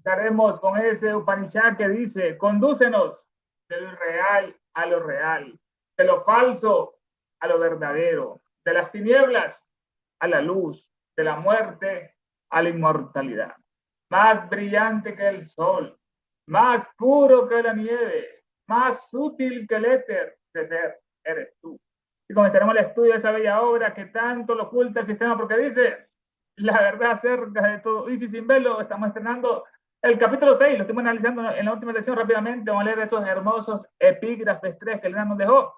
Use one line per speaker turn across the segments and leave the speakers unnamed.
Estaremos con ese Upanishad que dice, condúcenos de lo irreal a lo real, de lo falso a lo verdadero, de las tinieblas a la luz, de la muerte a la inmortalidad. Más brillante que el sol, más puro que la nieve, más útil que el éter de ser, eres tú. Y comenzaremos el estudio de esa bella obra que tanto lo oculta el sistema, porque dice la verdad acerca de todo. Y si sin verlo, estamos estrenando el capítulo 6, lo estamos analizando en la última sesión rápidamente. Vamos a leer esos hermosos epígrafes 3 que Elena nos dejó.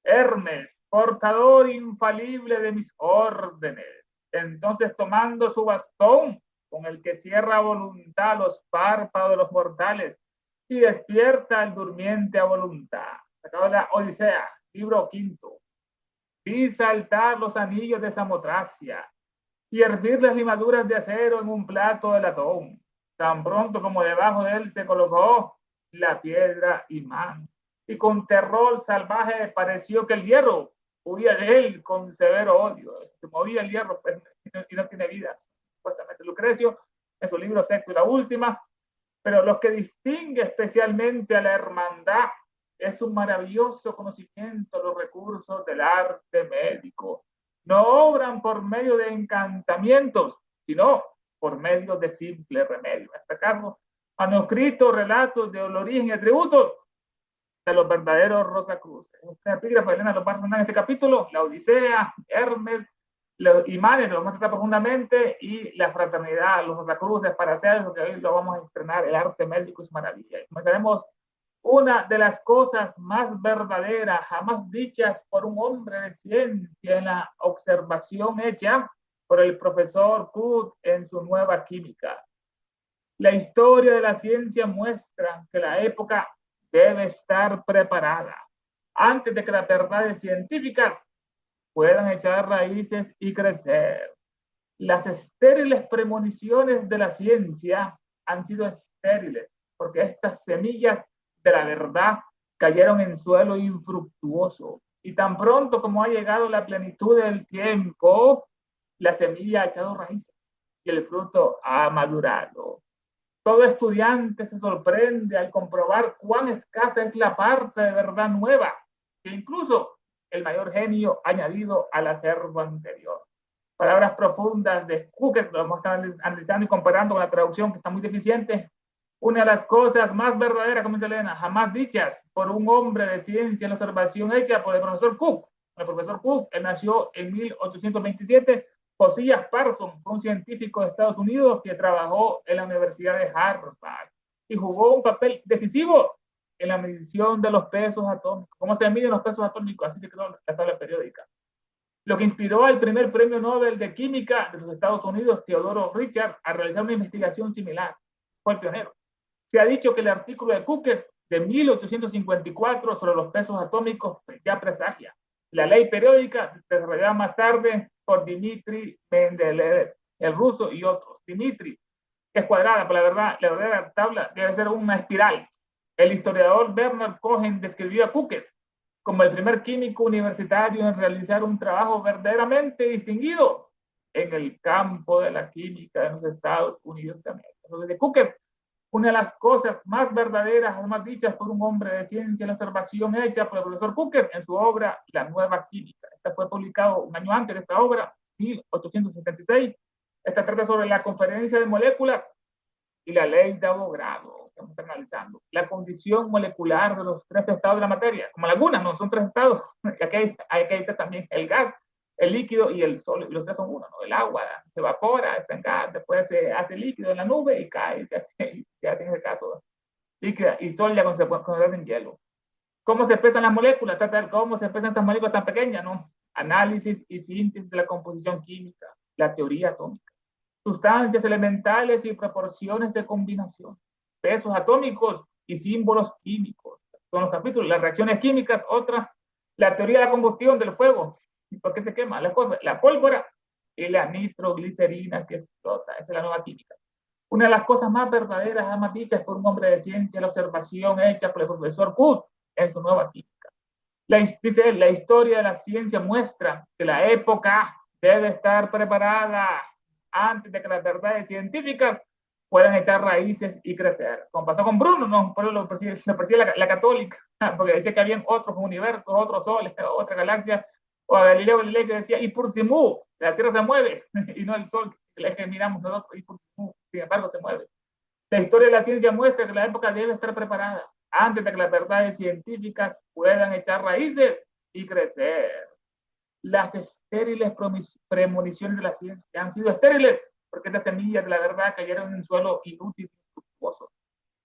Hermes, portador infalible de mis órdenes. Entonces, tomando su bastón, con el que cierra a voluntad los párpados de los mortales y despierta al durmiente a voluntad. Acaba la Odisea, libro quinto. Vi saltar los anillos de Samotracia y hervir las limaduras de acero en un plato de latón. Tan pronto como debajo de él se colocó la piedra imán. Y con terror salvaje pareció que el hierro huía de él con severo odio. Se movía el hierro pues, y no tiene vida. Supuestamente Lucrecio, en su libro sexto y la última. Pero lo que distingue especialmente a la hermandad es un maravilloso conocimiento de los recursos del arte médico. No obran por medio de encantamientos, sino por medio de simples remedios. En este caso, manuscritos, relatos de origen y atributos de los verdaderos Rosacruces. Este epígrafe, Elena, lo va a en este capítulo, la Odisea, Hermes, los imanes, lo vamos a tratar profundamente, y la fraternidad, los Rosacruces, para hacer eso que hoy lo vamos a estrenar, el arte médico es maravilla. Comenzaremos una de las cosas más verdaderas jamás dichas por un hombre de ciencia en la observación hecha por el profesor Kuhn en su nueva química. La historia de la ciencia muestra que la época debe estar preparada antes de que las verdades científicas puedan echar raíces y crecer. Las estériles premoniciones de la ciencia han sido estériles porque estas semillas de la verdad cayeron en suelo infructuoso. Y tan pronto como ha llegado la plenitud del tiempo, la semilla ha echado raíces y el fruto ha madurado. Todo estudiante se sorprende al comprobar cuán escasa es la parte de verdad nueva que incluso el mayor genio ha añadido al acervo anterior. Palabras profundas de Cook, lo vamos a estar analizando y comparando con la traducción que está muy deficiente. Una de las cosas más verdaderas, como dice Elena, jamás dichas por un hombre de ciencia en la observación hecha por el profesor Cook. El profesor Cook, él nació en 1827. Josiah Parsons fue un científico de Estados Unidos que trabajó en la Universidad de Harvard y jugó un papel decisivo en la medición de los pesos atómicos. ¿Cómo se miden los pesos atómicos? Así se quedó la tabla periódica. Lo que inspiró al primer premio Nobel de Química de los Estados Unidos, Theodore Richard, a realizar una investigación similar. Fue el pionero. Se ha dicho que el artículo de Crookes de 1854 sobre los pesos atómicos ya presagia la ley periódica, desarrollada más tarde por Dmitri Mendeleev, el ruso y otros. Dmitri, que es cuadrada, pero la verdadera tabla debe ser una espiral. El historiador Bernard Cohen describió a Crookes como el primer químico universitario en realizar un trabajo verdaderamente distinguido en el campo de la química de los Estados Unidos de América. Entonces, de Crookes, una de las cosas más verdaderas, además dichas por un hombre de ciencia, la observación hecha por el profesor Crookes en su obra La Nueva Química. Esta fue publicada un año antes de esta obra, 1876. Esta trata sobre la conferencia de moléculas y la ley de Avogadro. Estamos analizando la condición molecular de los tres estados de la materia, como lagunas, no son tres estados. Aquí hay también el gas, el líquido y el sólido. Los tres son uno, ¿no? El agua se evapora, está en gas, después se hace líquido en la nube y cae, se hace en ese caso líquida y sólida cuando se hace en hielo. ¿Cómo se pesan las moléculas? Trata de cómo se pesan estas moléculas tan pequeñas, ¿no? Análisis y síntesis de la composición química, la teoría atómica, sustancias elementales y proporciones de combinación, pesos atómicos y símbolos químicos. Son los capítulos, las reacciones químicas, otra, la teoría de la combustión del fuego, ¿por qué se quema? Las cosas, la pólvora y la nitroglicerina que explota, esa es la nueva química. Una de las cosas más verdaderas, jamás dichas por un hombre de ciencia, la observación hecha por el profesor Kuhn en su nueva química. Dice él, la historia de la ciencia muestra que la época debe estar preparada antes de que las verdades científicas puedan echar raíces y crecer. Como pasó con Bruno, no, por eso lo persigue la católica, porque decía que habían otros universos, otros soles, otra galaxia, o a Galileo Galilei que decía, y por simú, la Tierra se mueve, y no el Sol, el eje miramos nosotros, y por simú, sin embargo se mueve. La historia de la ciencia muestra que la época debe estar preparada antes de que las verdades científicas puedan echar raíces y crecer. Las estériles premoniciones de la ciencia han sido estériles porque estas semillas de la verdad cayeron en un suelo inútil y infructuoso.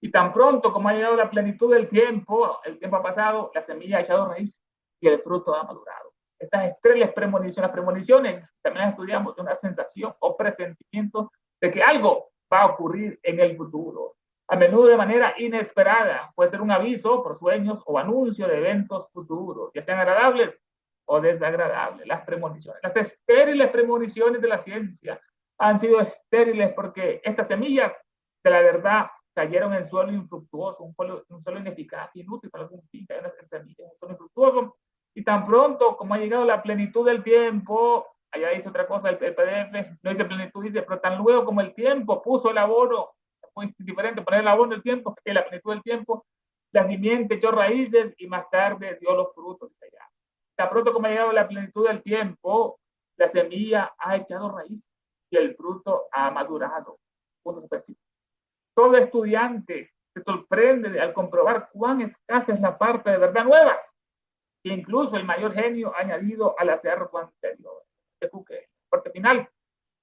Y tan pronto como ha llegado la plenitud del tiempo, el tiempo ha pasado, la semilla ha echado raíz y el fruto ha madurado. Estas estériles premoniciones, las premoniciones, también las estudiamos de una sensación o presentimiento de que algo va a ocurrir en el futuro. A menudo de manera inesperada, puede ser un aviso por sueños o anuncio de eventos futuros, ya sean agradables o desagradables. Las premoniciones, las estériles premoniciones de la ciencia han sido estériles porque estas semillas de la verdad cayeron en suelo infructuoso, un suelo ineficaz, inútil para algún fin, cayeron en semillas, un suelo infructuoso. Y tan pronto como ha llegado la plenitud del tiempo, allá dice otra cosa, el PDF no dice plenitud, dice, pero tan luego como el tiempo puso el abono, es muy diferente poner el abono del tiempo que la plenitud del tiempo, la simiente echó raíces y más tarde dio los frutos, dice allá. Tan pronto como ha llegado la plenitud del tiempo, la semilla ha echado raíces y el fruto ha madurado. Todo estudiante se sorprende al comprobar cuán escasa es la parte de verdad nueva que incluso el mayor genio ha añadido al acervo anterior. Parte final,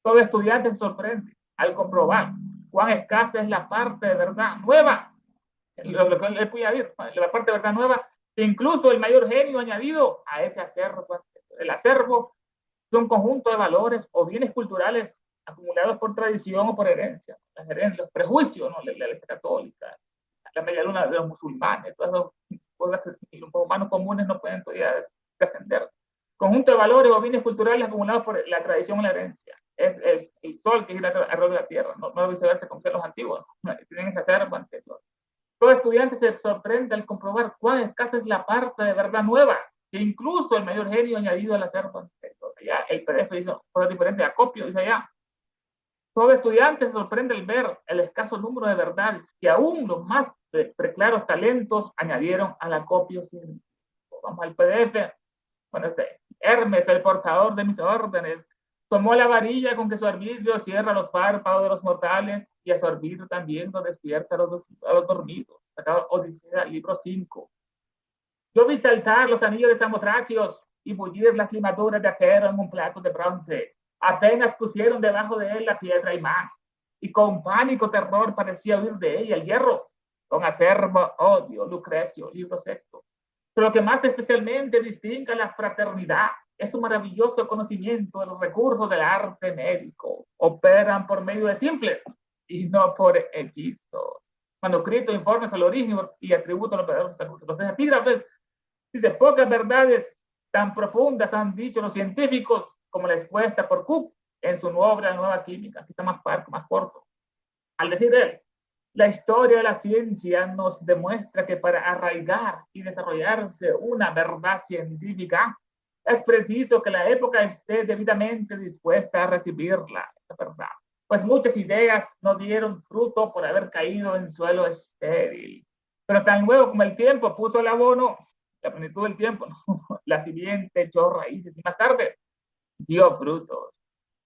todo estudiante se sorprende al comprobar cuán escasa es la parte de verdad nueva, lo que le pude añadir, la parte de verdad nueva, que incluso el mayor genio ha añadido a ese acervo anterior. El acervo es un conjunto de valores o bienes culturales acumulados por tradición o por herencia, los prejuicios, ¿no? La iglesia católica, la media luna de los musulmanes, todas esas cosas que los humanos comunes no pueden todavía trascender. Conjunto de valores o bienes culturales acumulados por la tradición o la herencia. Es el sol que gira alrededor de la tierra, no viceversa como sean los antiguos, ¿no? Tienen ese acervo anterior. Todo estudiante se sorprende al comprobar cuán escasa es la parte de verdad nueva, que incluso el mayor genio añadido al acervo anterior. Ya el PDF dice cosas diferentes, acopio, dice allá. Todo estudiante se sorprende al ver el escaso número de verdades que aún los más preclaros talentos añadieron al acopio científico. Vamos al PDF. Bueno, Hermes, el portador de mis órdenes, tomó la varilla con que su arbitrio cierra los párpados de los mortales y a su arbitrio también lo despierta a los dormidos. Acá Odisea, libro 5. Yo vi saltar los anillos de Samotracios y bullir las limaduras de acero en un plato de bronce. Apenas pusieron debajo de él la piedra imán, y con pánico terror parecía huir de ella el hierro. Con acerbo odio, Lucrecio, libro sexto. Pero lo que más especialmente distingue a la fraternidad es su maravilloso conocimiento de los recursos del arte médico. Operan por medio de simples y no por hechizos. Manuscrito, informes al origen y atributos a los verdaderos recursos. Los epígrafes, dice, pocas verdades tan profundas han dicho los científicos como la expuesta por Cook en su obra Nueva Química. Aquí está más parco, más corto. Al decir él, la historia de la ciencia nos demuestra que para arraigar y desarrollarse una verdad científica, es preciso que la época esté debidamente dispuesta a recibirla, esa verdad. Pues muchas ideas no dieron fruto por haber caído en suelo estéril. Pero tan luego como el tiempo puso el abono, la plenitud del tiempo, la simiente echó raíces y más tarde dio frutos.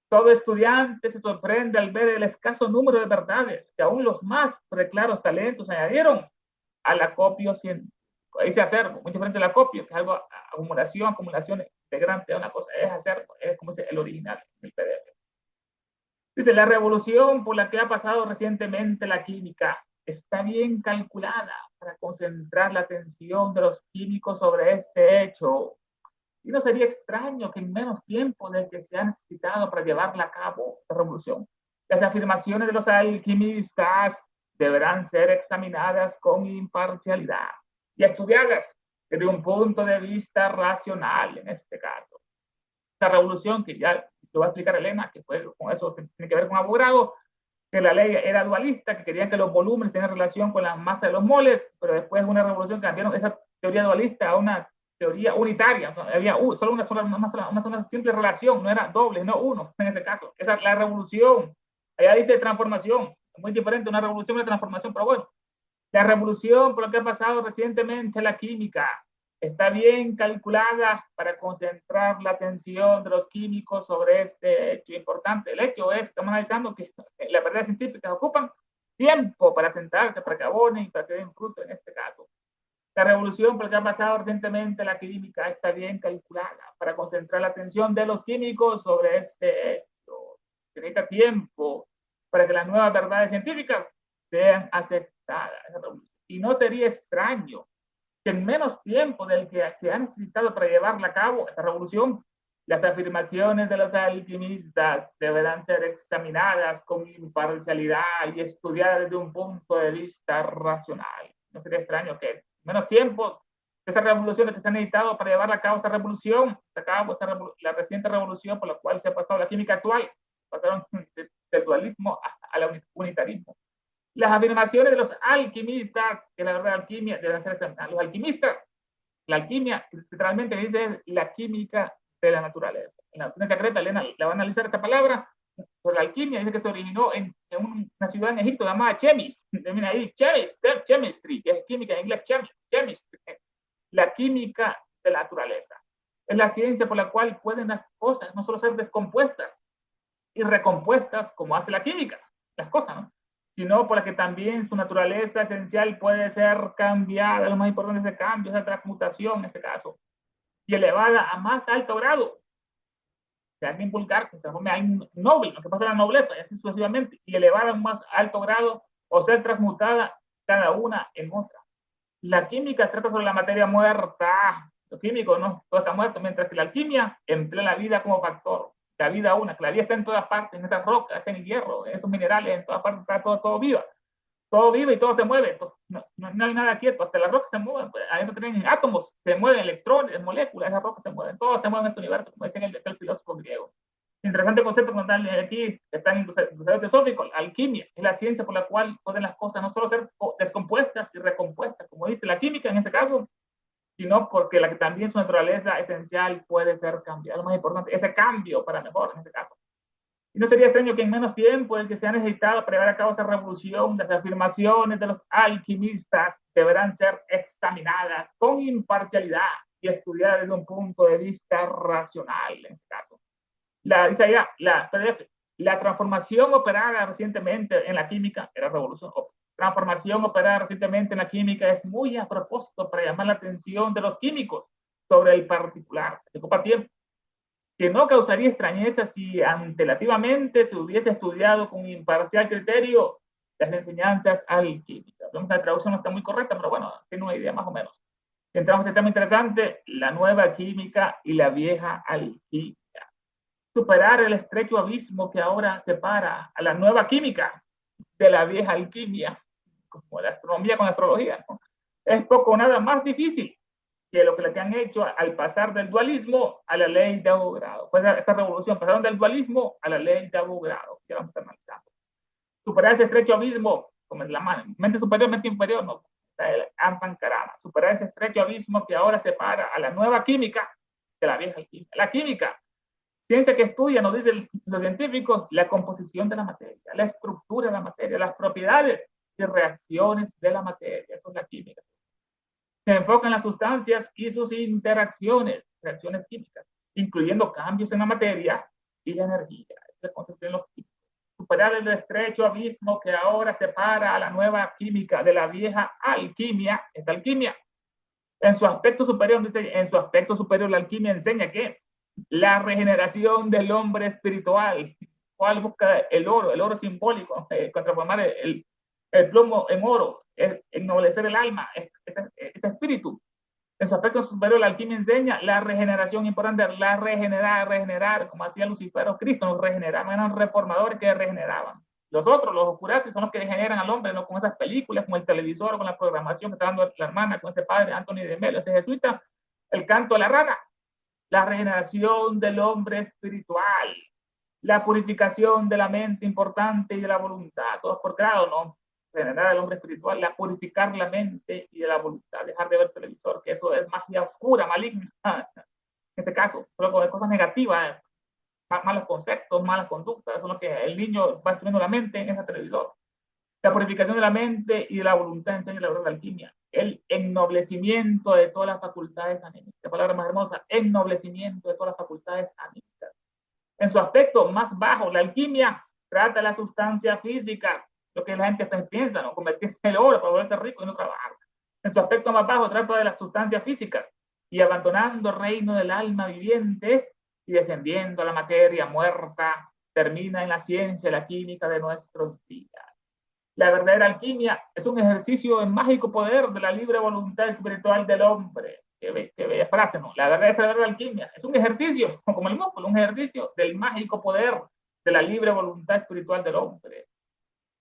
Todo estudiante se sorprende al ver el escaso número de verdades que aún los más preclaros talentos añadieron al acopio científico. Ese acervo, muy diferente al acopio, que es algo, acumulación integrante de una cosa, es acervo, es como el original, el PDF. Dice, la revolución por la que ha pasado recientemente la química está bien calculada para concentrar la atención de los químicos sobre este hecho. Y no sería extraño que en menos tiempo del que se ha necesitado para llevarla a cabo esta revolución, las afirmaciones de los alquimistas deberán ser examinadas con imparcialidad y estudiadas desde un punto de vista racional en este caso. Esta revolución que ya te va a explicar Elena, que fue con eso tiene que ver con abogado, que la ley era dualista, que querían que los volúmenes tenían relación con la masa de los moles, pero después de una revolución cambiaron esa teoría dualista a una teoría unitaria, o sea, había solo una sola simple relación, no era doble, no uno en ese caso. Esa es la revolución. Allá dice transformación, muy diferente una revolución y una transformación, pero bueno, la revolución, por lo que ha pasado recientemente, la química está bien calculada para concentrar la atención de los químicos sobre este hecho importante. El hecho es que estamos analizando que las verdades científicas ocupan tiempo para sentarse, para que abonen y para que den fruto en este caso. La revolución, por lo que ha pasado recientemente, la química está bien calculada para concentrar la atención de los químicos sobre este hecho. Se necesita tiempo para que las nuevas verdades científicas sean aceptadas. Y no sería extraño que en menos tiempo del que se ha necesitado para llevarla a cabo esa revolución, las afirmaciones de los alquimistas deberán ser examinadas con imparcialidad y estudiadas desde un punto de vista racional. No sería extraño que en menos tiempo esa revolución que se ha necesitado para llevar a cabo esa revolución, la reciente revolución por la cual se ha pasado la química actual, pasaron del dualismo al unitarismo. Las afirmaciones de los alquimistas, que la verdad alquimia deben ser examinadas. Los alquimistas, la alquimia literalmente dice la química de la naturaleza. En la doctrina secreta la va a analizar esta palabra, por la alquimia dice que se originó en una ciudad en Egipto llamada Chemis. Termina ahí, chemistry, que es química en inglés, chemistry. La química de la naturaleza. Es la ciencia por la cual pueden las cosas no solo ser descompuestas y recompuestas como hace la química, las cosas, ¿no? Sino por la que también su naturaleza esencial puede ser cambiada. Lo más importante de ese cambio es la transmutación en este caso, y elevada a más alto grado. Se ha que inculcar que se transforme a noble, lo que pasa en la nobleza, y así sucesivamente, y elevada a un más alto grado o ser transmutada cada una en otra. La química trata sobre la materia muerta, lo químico, ¿no? Todo está muerto, mientras que la alquimia emplea la vida como factor. La vida una, que la vida está en todas partes, en esas rocas, en el hierro, en esos minerales, en todas partes está todo viva. Todo vive y todo se mueve. No hay nada quieto, hasta las rocas se mueven. Pues, adentro tienen átomos, se mueven electrones, moléculas, esas rocas se mueven. Todo se mueve en este universo, como decía el filósofo griego. Interesante concepto que están aquí, están en el teosófico, alquimia, es la ciencia por la cual pueden las cosas no solo ser descompuestas y recompuestas, como dice la química en este caso, sino porque la que también su naturaleza esencial puede ser cambiada. Lo más importante, ese cambio para mejor en este caso. Y no sería extraño que en menos tiempo el que se ha necesitado para llevar a cabo esa revolución, las afirmaciones de los alquimistas deberán ser examinadas con imparcialidad y estudiadas desde un punto de vista racional en este caso. Dice allá, la transformación operada recientemente en la química, era revolución, transformación operada recientemente en la química es muy a propósito para llamar la atención de los químicos sobre el particular, que ocupa tiempo, que no causaría extrañeza si antelativamente se hubiese estudiado con imparcial criterio las enseñanzas alquímicas. La traducción no está muy correcta, pero bueno, tiene una idea más o menos. Entramos en este tema interesante, la nueva química y la vieja alquimia. Superar el estrecho abismo que ahora separa a la nueva química de la vieja alquimia, como la astronomía con la astrología, ¿no? Es poco nada más difícil que lo que le han hecho al pasar del dualismo a la ley de Avogadro. Fue esa revolución, pasaron del dualismo a la ley de Avogadro, que vamos analizando. Superar ese estrecho abismo, como en la mente superior, mente inferior, no, superar ese estrecho abismo que ahora separa a la nueva química de la vieja alquimia. La química, ciencia que estudia, nos dicen los científicos, la composición de la materia, la estructura de la materia, las propiedades y reacciones de la materia. Eso es la química. Se enfoca en las sustancias y sus interacciones, reacciones químicas, incluyendo cambios en la materia y la energía. Este concepto en los químicos. Superar el estrecho abismo que ahora separa a la nueva química de la vieja alquimia, esta alquimia. En su aspecto superior, dice, en su aspecto superior la alquimia enseña que la regeneración del hombre espiritual, cual busca el oro simbólico, transformar el plomo en oro, ennoblecer el alma, ese espíritu. En su aspecto superior, la alquimia enseña la regeneración importante, la regenerar, como hacía Lucifer o Cristo, nos regeneraban, eran reformadores que regeneraban. Los otros, los oscurantes, son los que degeneran al hombre, ¿no? Con esas películas, con el televisor, con la programación que está dando la hermana, con ese padre, Anthony de Melo, ese jesuita, el canto de la rana. La regeneración del hombre espiritual, la purificación de la mente importante y de la voluntad, todos por grado, ¿no? Regenerar al hombre espiritual, la purificar la mente y de la voluntad, dejar de ver televisor, que eso es magia oscura, maligna, en ese caso, solo con cosas negativas, malos conceptos, malas conductas, eso es lo que el niño va destruyendo la mente en ese televisor. La purificación de la mente y de la voluntad enseña la verdad de la alquimia. El ennoblecimiento de todas las facultades anímicas. La palabra más hermosa, ennoblecimiento de todas las facultades anímicas. En su aspecto más bajo, la alquimia trata las sustancias físicas, lo que la gente piensa, ¿no? Convertirse en el oro para volverse rico y no trabajar. En su aspecto más bajo, trata de las sustancias físicas y abandonando el reino del alma viviente y descendiendo a la materia muerta, termina en la ciencia y la química de nuestros días. La verdadera alquimia es un ejercicio en mágico poder de la libre voluntad espiritual del hombre. Qué bella frase, ¿no? La verdadera alquimia es un ejercicio, como el músculo, un ejercicio del mágico poder de la libre voluntad espiritual del hombre.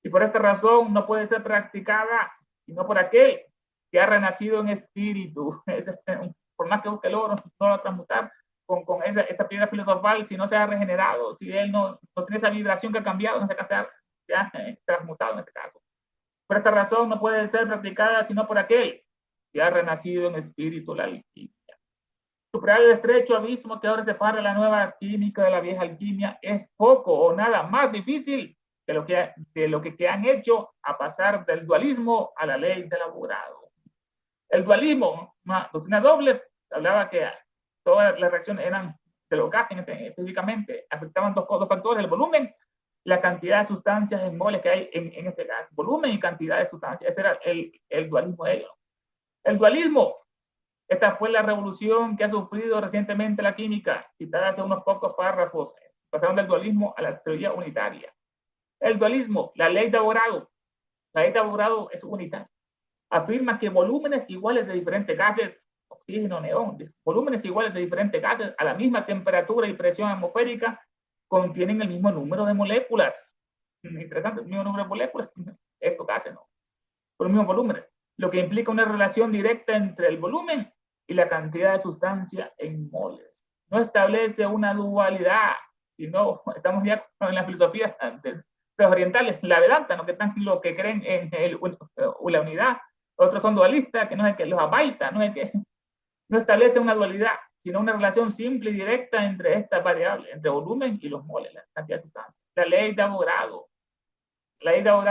Y por esta razón no puede ser practicada sino por aquel que ha renacido en espíritu. Por más que busque el oro, no lo va a transmutar con esa piedra filosofal si no se ha regenerado, si él no tiene esa vibración que ha cambiado, no se ha ya transmutado en ese caso. Por esta razón no puede ser practicada sino por aquel que ha renacido en espíritu la alquimia. Superar el estrecho abismo que ahora separa la nueva química de la vieja alquimia es poco o nada más difícil que lo que han hecho a pasar del dualismo a la ley del abogado. El dualismo, una doctrina doble, hablaba que todas las reacciones eran de los gases específicamente, afectaban dos factores, el volumen, la cantidad de sustancias en moles que hay en ese gas, volumen y cantidad de sustancias. Ese era el dualismo de ellos. El dualismo, esta fue la revolución que ha sufrido recientemente la química, citada hace unos pocos párrafos, pasaron del dualismo a la teoría unitaria. El dualismo, la ley de Avogadro, es unitaria. Afirma que volúmenes iguales de diferentes gases, oxígeno, neón, volúmenes iguales de diferentes gases a la misma temperatura y presión atmosférica contienen el mismo número de moléculas. Interesante, el mismo número de moléculas, estos gases, ¿no? Por los mismos volúmenes, lo que implica una relación directa entre el volumen y la cantidad de sustancia en moles. No establece una dualidad, sino estamos ya en la filosofía de los orientales, la Vedanta, ¿no? Que están los que creen en la unidad, otros son dualistas, que no es que los abaita, no es que no establece una dualidad, sino una relación simple y directa entre estas variables, entre volumen y los moles, la cantidad de sustancia. La ley de Avogadro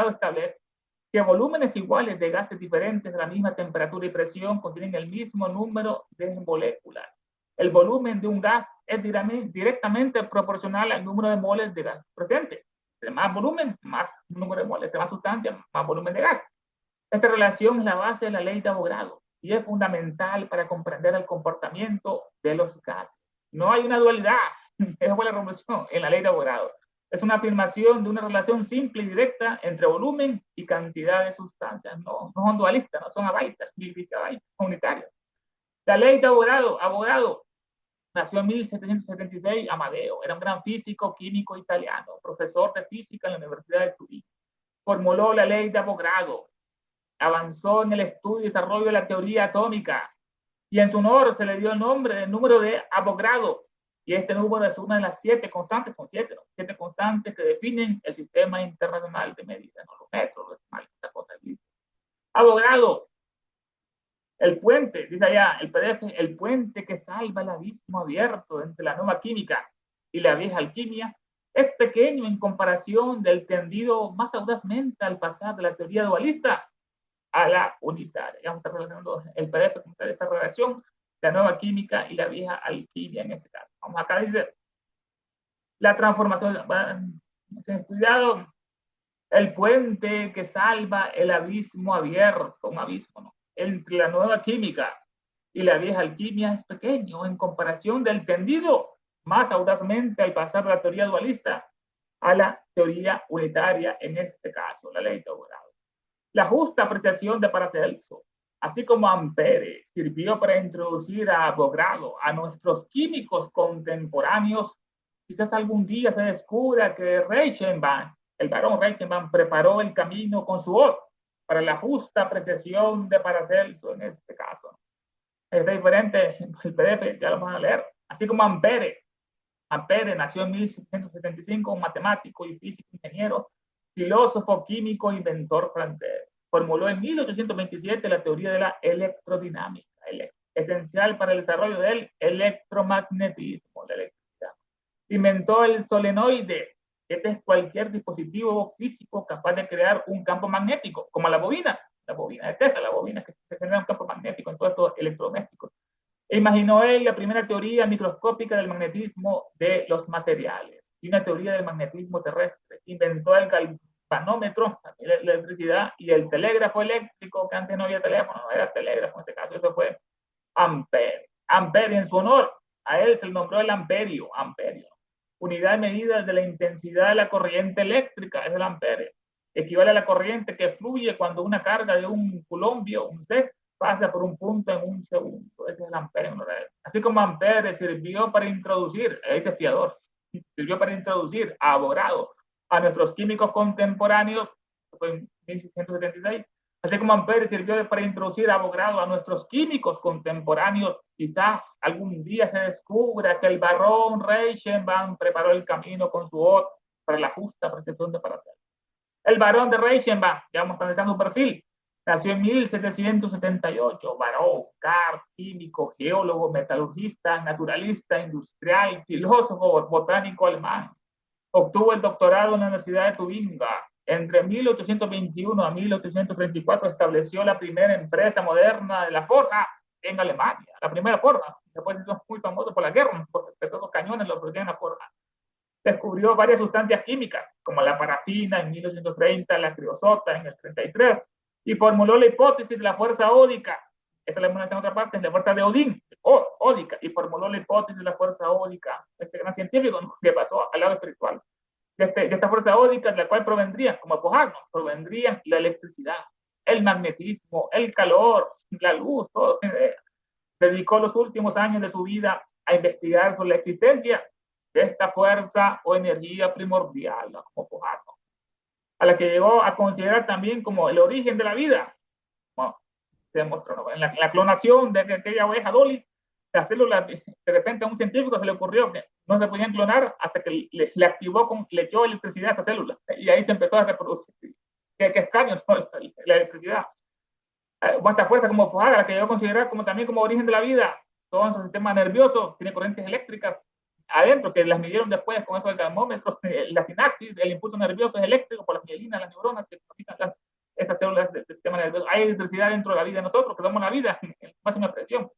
establece que volúmenes iguales de gases diferentes a la misma temperatura y presión contienen el mismo número de moléculas. El volumen de un gas es directamente proporcional al número de moles de gas presente. Entre más volumen, más número de moles. Entre más sustancia, más volumen de gas. Esta relación es la base de la ley de Avogadro y es fundamental para comprender el comportamiento de los gases. No hay una dualidad, esa fue la revolución en la ley de Avogadro. Es una afirmación de una relación simple y directa entre volumen y cantidad de sustancias. No son dualistas, no son abaitas, unitarios. La ley de Avogadro nació en 1776, Amadeo. Era un gran físico, químico italiano, profesor de física en la Universidad de Turín. Formuló la ley de Avogadro, avanzó en el estudio y desarrollo de la teoría atómica y en su honor se le dio el nombre del número de Avogadro. Y este número es una de las 7 constantes, son 7, ¿no? 7 constantes que definen el sistema internacional de medida, ¿no? Los metros, los decimales, estas cosas. Avogadro, el puente, dice allá el PDF, el puente que salva el abismo abierto entre la nueva química y la vieja alquimia, es pequeño en comparación del tendido más audazmente al pasar de la teoría dualista a la unitaria. Ya vamos a estar relacionando el PDF con esa relación, la nueva química y la vieja alquimia en ese caso. Vamos acá, dice, la transformación, se ha estudiado el puente que salva el abismo abierto, un abismo, ¿no? Entre la nueva química y la vieja alquimia es pequeño en comparación del tendido más audazmente al pasar de la teoría dualista a la teoría unitaria, en este caso, la ley de Avogadro. La justa apreciación de Paracelso, así como Ampere, sirvió para introducir a Avogadro a nuestros químicos contemporáneos. Quizás algún día se descubra que Reichenbach, el barón Reichenbach, preparó el camino con su voz para la justa apreciación de Paracelso en este caso. Está diferente el PDF, ya lo van a leer. Así como Ampere. Ampere nació en 1775, un matemático y físico ingeniero, filósofo, químico, inventor francés. Formuló en 1827 la teoría de la electrodinámica, esencial para el desarrollo del electromagnetismo, la electricidad. Inventó el solenoide Este es cualquier dispositivo físico capaz de crear un campo magnético, como la bobina de Tesla, la bobina que genera un campo magnético en todos estos electrodomésticos. E imaginó él la primera teoría microscópica del magnetismo de los materiales y una teoría del magnetismo terrestre. Inventó el galvanómetro, la electricidad y el telégrafo eléctrico, que antes no había teléfono, no era telégrafo en este caso, eso fue Ampere. Ampere, en su honor, a él se le nombró el amperio, amperio. Unidad de medida de la intensidad de la corriente eléctrica, es el ampere. Equivale a la corriente que fluye cuando una carga de un culombio, un C, pasa por un punto en un segundo. Ese es el ampere. Así como ampere sirvió para introducir, ese fiador, sirvió para introducir a Avogadro a nuestros químicos contemporáneos, fue en 1676, así como Ampere sirvió para introducir a Avogadro a nuestros químicos contemporáneos. Quizás algún día se descubra que el barón Reichenbach preparó el camino con su voz para la justa precesión de Paracelso. El barón de Reichenbach, ya vamos analizando un perfil, nació en 1778, barón, químico, geólogo, metalurgista, naturalista, industrial, filósofo, botánico alemán. Obtuvo el doctorado en la Universidad de Tubinga. Entre 1821 a 1834 estableció la primera empresa moderna de la forja en Alemania, la primera forja. Después son muy famosos por la guerra, porque todos los cañones los producían la forja. Descubrió varias sustancias químicas, como la parafina en 1830, la criosota en el 33, y formuló la hipótesis de la fuerza ódica. Esa la hemos en otra parte, la fuerza de Odín, ódica, y formuló la hipótesis de la fuerza ódica. Este gran científico, ¿no?, que pasó al lado espiritual. De esta fuerza ódica, de la cual provendrían, como Fajardo, provendrían la electricidad, el magnetismo, el calor, la luz, todo. Dedicó los últimos años de su vida a investigar sobre la existencia de esta fuerza o energía primordial, ¿no?, como Fajardo, a la que llegó a considerar también como el origen de la vida. Bueno, se demostró, ¿no?, en la clonación de aquella oveja Dolly, las células, de repente a un científico se le ocurrió que no se podían clonar hasta que le activó, le echó electricidad a esa célula, y ahí se empezó a reproducir. Qué extraño, ¿no?, la electricidad. Esta fuerza como Fajardo, la que yo considerar como también como origen de la vida. Todo nuestro sistema nervioso tiene corrientes eléctricas adentro, que las midieron después con eso del termómetro. La sinapsis, el impulso nervioso es eléctrico por las mielinas, las neuronas que fabrican esas células del sistema nervioso. Hay electricidad dentro de la vida de nosotros, que somos la vida en máxima presión,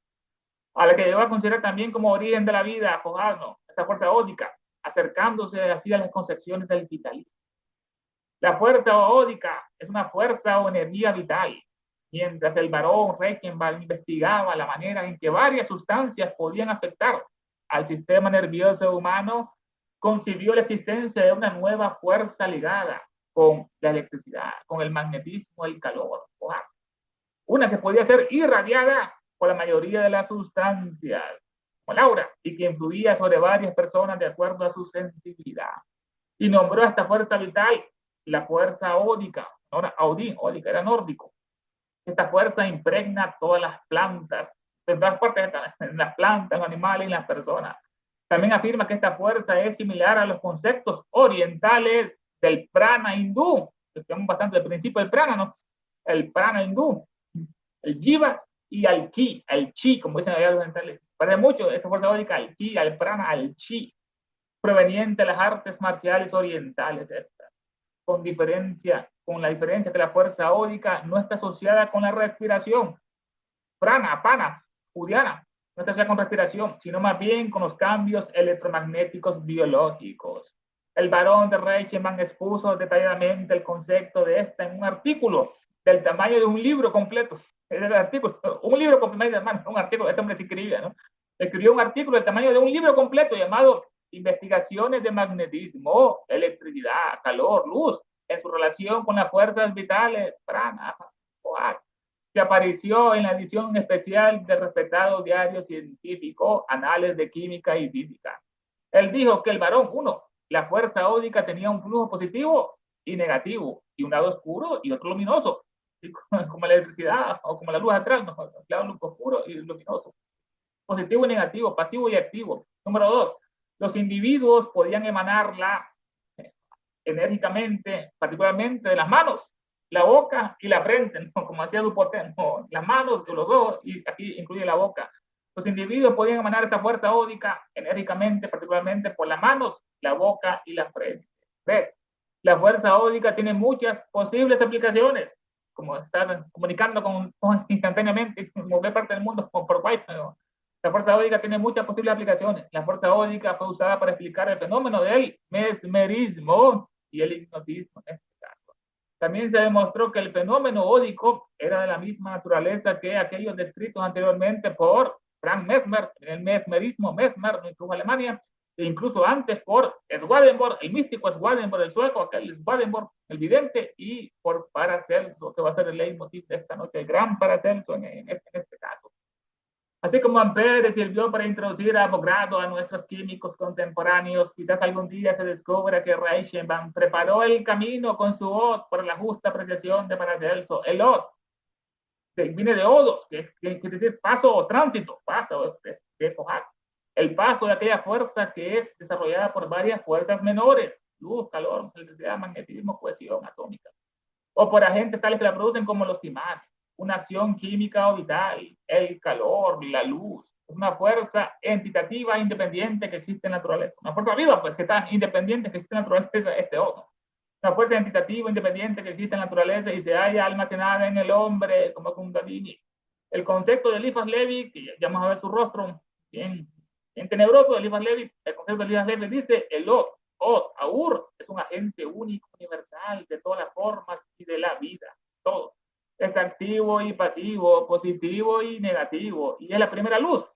a la que yo voy a considerar también como origen de la vida, Fajardo, esa fuerza ódica, acercándose así a las concepciones del vitalismo. La fuerza ódica es una fuerza o energía vital. Mientras el barón Reichenbach investigaba la manera en que varias sustancias podían afectar al sistema nervioso humano, concibió la existencia de una nueva fuerza ligada con la electricidad, con el magnetismo, el calor. Una que podía ser irradiada por la mayoría de las sustancias, como Laura, y que influía sobre varias personas de acuerdo a su sensibilidad. Y nombró a esta fuerza vital la fuerza ódica. Ahora, Odín, ódica, era nórdico. Esta fuerza impregna todas las plantas, en todas partes, en las plantas, los animales y las personas. También afirma que esta fuerza es similar a los conceptos orientales del prana hindú. Estamos bastante del principio del prana, ¿no? El prana hindú, el jiva y al ki, el chi, como dicen allá los orientales. Parece mucho esa fuerza ódica, al ki, al prana, al chi, proveniente de las artes marciales orientales estas. Con la diferencia que la fuerza ódica no está asociada con la respiración, prana, pana, udiana, no está asociada con respiración, sino más bien con los cambios electromagnéticos biológicos. El barón de Reichenbach expuso detalladamente el concepto de esta en un artículo del tamaño de un libro completo. Un libro completo, un artículo, este hombre se escribía, ¿no? Escribió un artículo del tamaño de un libro completo llamado Investigaciones de magnetismo, electricidad, calor, luz, en su relación con las fuerzas vitales, prana, que apareció en la edición especial del respetado diario científico Anales de Química y Física. Él dijo que el varón, la fuerza ódica tenía un flujo positivo y negativo, y un lado oscuro y otro luminoso, como la electricidad o como la luz atrás, ¿no?, lado oscuro y luminoso. Positivo y negativo, pasivo y activo. Número 2, los individuos podían emanarla enérgicamente, particularmente de las manos, la boca y la frente, ¿no?, como hacía Dupotet, ¿no?, las manos, los ojos, y aquí incluye la boca. Los individuos podían emanar esta fuerza ódica enérgicamente, particularmente por las manos, la boca y la frente. ¿Ves? La fuerza ódica tiene muchas posibles aplicaciones, como estar comunicando instantáneamente, mover parte del mundo por Wi-Fi, ¿no? La fuerza ódica tiene muchas posibles aplicaciones. La fuerza ódica fue usada para explicar el fenómeno del mesmerismo y el hipnotismo en este caso. También se demostró que el fenómeno ódico era de la misma naturaleza que aquellos descritos anteriormente por Frank Mesmer, el mesmerismo, Mesmer, en Alemania, e incluso antes por Swedenborg, el místico Swedenborg, el sueco, aquel Swedenborg, el vidente, y por Paracelso, que va a ser el leitmotiv de esta noche, el gran Paracelso en este caso. Así como Ampere sirvió para introducir a Avogadro a nuestros químicos contemporáneos, quizás algún día se descubra que Reichenbach preparó el camino con su Od por la justa apreciación de Paracelso. El Od viene de Odos, que quiere decir paso o tránsito, paso de Fohat. El paso de aquella fuerza que es desarrollada por varias fuerzas menores, luz, calor, electricidad, magnetismo, cohesión atómica, o por agentes tales que la producen como los imanes, una acción química o vital, el calor, la luz, es una fuerza entitativa independiente que existe en la naturaleza, una fuerza viva, pues que está independiente que existe en la naturaleza, este otro. Una fuerza entitativa independiente que existe en la naturaleza y se halla almacenada en el hombre, como Kundalini. El concepto de Eliphas Levi, que ya vamos a ver su rostro bien, bien tenebroso de Eliphas Levi, el concepto de Eliphas Levi dice el Aur es un agente único, universal, de todas las formas y de la vida, todo. Es activo y pasivo, positivo y negativo, y es la primera luz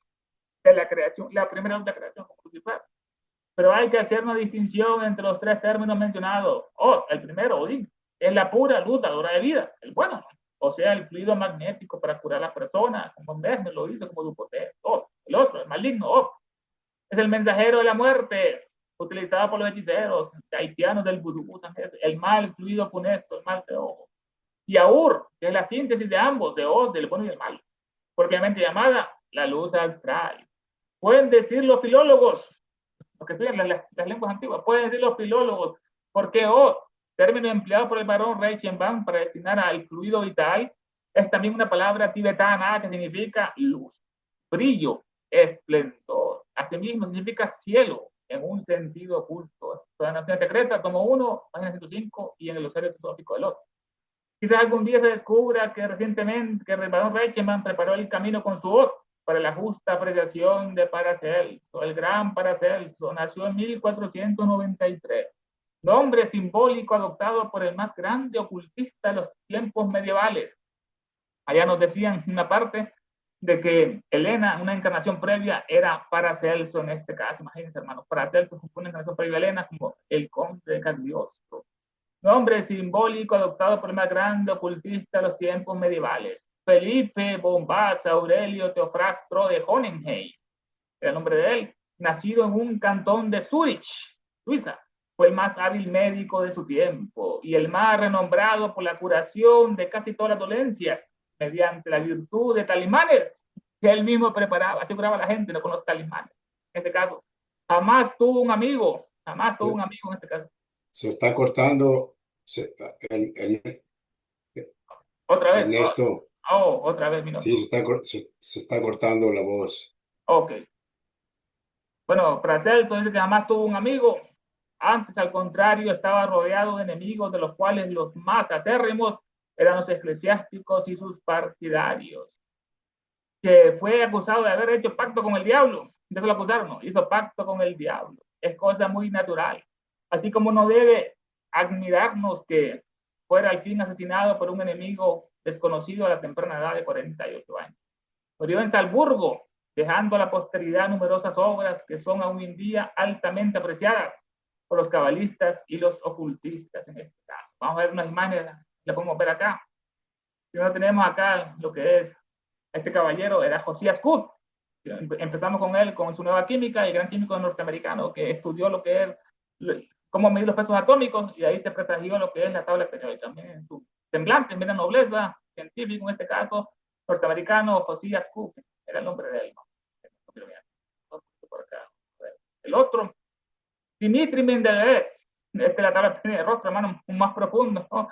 de la creación, la primera luz de la creación, como Lucifer. Pero hay que hacer una distinción entre los tres términos mencionados. El primero, Odín, es la pura luz dadora de vida, el bueno, o sea, el fluido magnético para curar a las personas, como Mesmer lo hizo, como Dupoté. El otro, el maligno, es el mensajero de la muerte, utilizado por los hechiceros haitianos del vudú, el mal fluido funesto, el mal de ojo. Y Aur, que es la síntesis de ambos, de Od, del bueno y el mal, propiamente llamada la luz astral. Pueden decir los filólogos, los que estudian las lenguas antiguas, pueden decir los filólogos, porque Od, término empleado por el barón Reichenbach para designar al fluido vital, es también una palabra tibetana que significa luz, brillo, esplendor. Asimismo significa cielo en un sentido oculto. La Nación Secreta, tomo 1, página 105, y en el glosario filosófico del otro. Quizás algún día se descubra que recientemente que el barón Reichenbach preparó el camino con su voz para la justa apreciación de Paracelso. El gran Paracelso nació en 1493, nombre simbólico adoptado por el más grande ocultista de los tiempos medievales. Allá nos decían una parte de que Helena, una encarnación previa, era Paracelso en este caso. Imagínense, hermanos, Paracelso fue una encarnación previa a Helena como el conde de Cagliostro. Nombre simbólico adoptado por el más grande ocultista de los tiempos medievales. Felipe Bombaz Aurelio Teofrastro de Hohenheim, era el nombre de él, nacido en un cantón de Zurich, Suiza. Fue el más hábil médico de su tiempo y el más renombrado por la curación de casi todas las dolencias mediante la virtud de talismanes que él mismo preparaba, así curaba a la gente, no con los talismanes. En este caso, jamás tuvo un amigo en este caso.
Se está cortando.
Otra vez.
Ernesto,
Otra vez mi nombre.
sí, se está cortando la voz.
Ok. Bueno, Paracelso dice que jamás tuvo un amigo. Antes, al contrario, estaba rodeado de enemigos, de los cuales los más acérrimos eran los eclesiásticos y sus partidarios. Que fue acusado de haber hecho pacto con el diablo. De eso lo acusaron, ¿no? Hizo pacto con el diablo. Es cosa muy natural. Así como no debe admirarnos que fuera al fin asesinado por un enemigo desconocido a la temprana edad de 48 años. Murió en Salzburgo, dejando a la posteridad numerosas obras que son aún en día altamente apreciadas por los cabalistas y los ocultistas en este caso. Vamos a ver unas imágenes, las podemos ver acá. Primero tenemos acá lo que es este caballero, era Josías Cook. Empezamos con él, con su nueva química, el gran químico norteamericano que estudió lo que es cómo medir los pesos atómicos y ahí se presagió lo que es la tabla periódica. También en su semblante, en vez de nobleza, científico en este caso, norteamericano, Josías Cook, era el nombre de él. El otro, Dimitri Mendeleev, la tabla periódica de rostro, hermano, un más profundo, ¿no?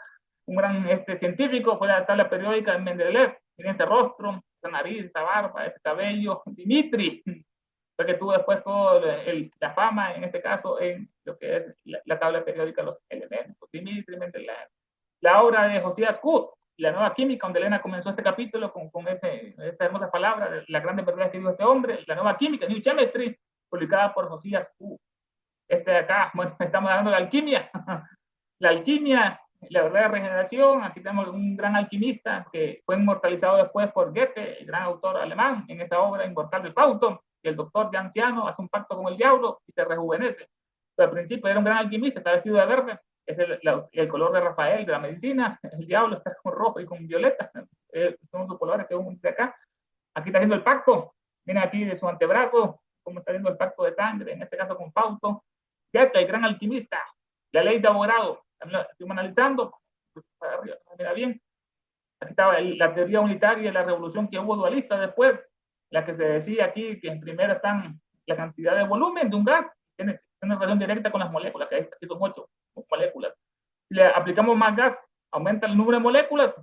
Un gran científico, fue la tabla periódica de Mendeleev, tiene ese rostro, esa nariz, esa barba, ese cabello. Dimitri, fue que tuvo después toda la fama, en ese caso, en lo que es la tabla periódica de los elementos. Dimitri Mendeleev. La obra de Josías Q, La Nueva Química, donde Elena comenzó este capítulo con esa hermosa palabra, de las grandes verdades que dijo este hombre, La Nueva Química, New Chemistry, publicada por Josías Q. Este de acá, bueno, estamos hablando de la alquimia. La alquimia, la verdadera regeneración. Aquí tenemos un gran alquimista que fue inmortalizado después por Goethe, el gran autor alemán, en esa obra inmortal del Fausto, que el doctor ya anciano hace un pacto con el diablo y se rejuvenece. Pero al principio era un gran alquimista, está vestido de verde, es el color de Rafael, de la medicina. El diablo está con rojo y con violeta, son sus colores según de acá. Aquí está haciendo el pacto, viene aquí de su antebrazo, como está haciendo el pacto de sangre, en este caso con Fausto. Goethe, el gran alquimista, la ley de abogado, estoy analizando, mira bien, aquí estaba la teoría unitaria y la revolución que hubo dualista después, la que se decía aquí que en primero están la cantidad de volumen de un gas, tiene una relación directa con las moléculas, que aquí son 8 moléculas. Si le aplicamos más gas, aumenta el número de moléculas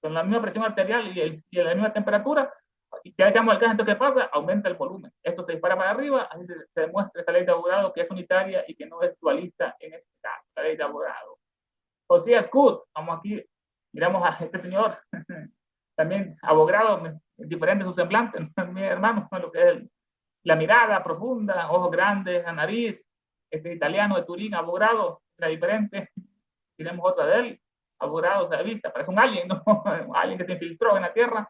con la misma presión arterial y a la misma temperatura, y ya echamos el gas, entonces ¿qué pasa? Aumenta el volumen. Esto se dispara para arriba, así se demuestra esta ley de Avogadro que es unitaria y que no es dualista en este caso, la ley de Avogadro. José Scott, vamos aquí, miramos a este señor, también abogado, diferente su semblante, mi hermano, lo que es la mirada profunda, ojos grandes, la nariz, este italiano de Turín, abogado, era diferente. Tenemos otra de él, abogado, o sea, vista, parece un alien, ¿no? Un alien que se infiltró en la tierra.